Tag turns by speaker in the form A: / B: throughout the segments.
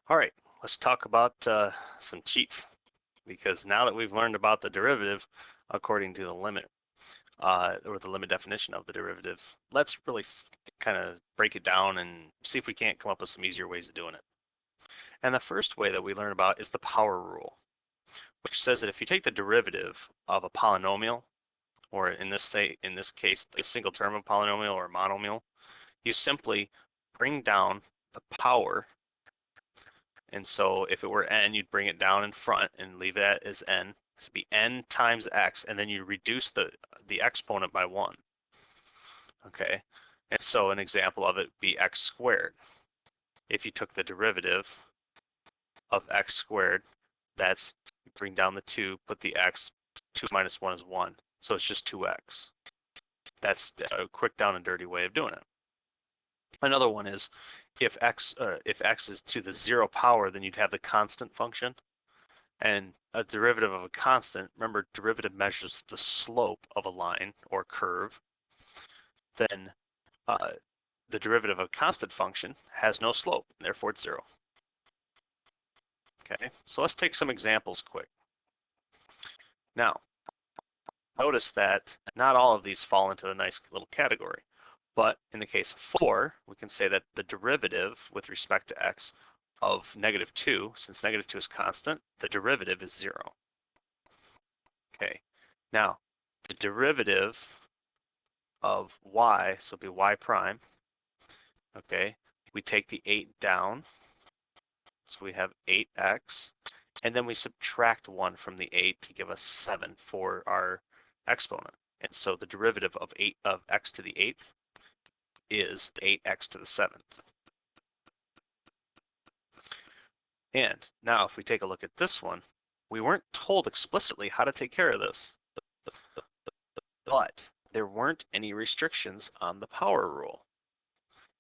A: All right, let's talk about some cheats, because now that we've learned about the derivative according to the limit, or the limit definition of the derivative, let's really kind of break it down and see if we can't come up with some easier ways of doing it. And the first way that we learn about is the power rule, which says that if you take the derivative of a polynomial, or in this case, a single term of polynomial or a monomial, you simply bring down the power. And so if it were n, you'd bring it down in front and leave that as n. So it'd be n times x, and then you reduce the exponent by 1. Okay, and so an example of it would be x squared. If you took the derivative of x squared, that's, you bring down the 2, put the x, 2 minus 1 is 1. So it's just 2x. That's a quick down and dirty way of doing it. Another one is if x is to the 0 power, then you'd have the constant function. And a derivative of a constant, remember, derivative measures the slope of a line or curve. Then the derivative of a constant function has no slope, and therefore it's 0. Okay, so let's take some examples quick. Now, notice that not all of these fall into a nice little category. But in the case of 4, we can say that the derivative with respect to x of -2, since -2 is constant, the derivative is 0. Okay, now the derivative of y, so it'll be y prime. Okay, we take the 8 down, so we have 8x, and then we subtract 1 from the 8 to give us 7 for our exponent. And so the derivative of x to the 8th is 8x to the 7th. And now if we take a look at this one, we weren't told explicitly how to take care of this, but there weren't any restrictions on the power rule.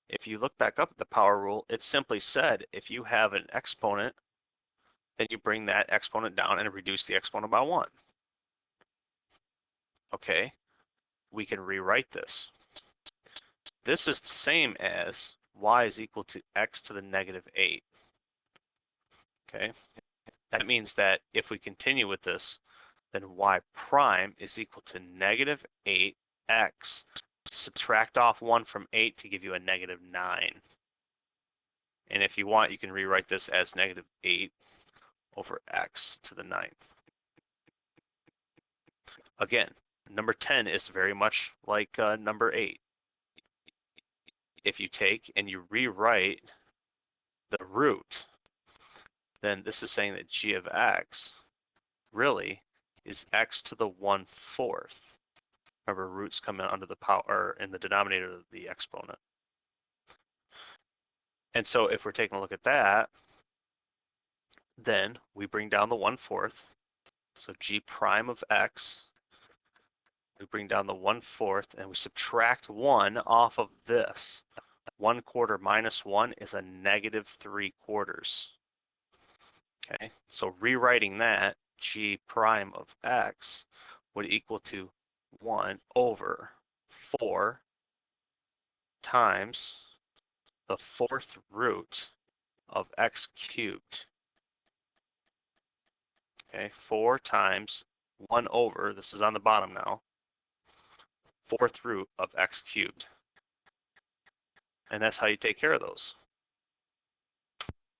A: If you look back up at the power rule, it simply said if you have an exponent, then you bring that exponent down and reduce the exponent by 1. Okay, we can rewrite this. This is the same as y is equal to x to the -8. Okay, that means that if we continue with this, then y prime is equal to -8x. Subtract off 1 from 8 to give you a -9. And if you want, you can rewrite this as -8 over x to the 9th. Again, number 10 is very much like number 8. If you take and you rewrite the root, then this is saying that g of x really is x to the 1/4. Remember, roots come in under the power in the denominator of the exponent. And so if we're taking a look at that, then we bring down the 1/4. So g prime of x, we bring down the 1/4, and we subtract 1 off of this. 1/4 minus 1 is a -3/4. Okay, so rewriting that, g prime of x would equal to 1/4 times the 4th root of x cubed. Okay, 4 times 1/, this is on the bottom now, 4th root of x cubed. And that's how you take care of those.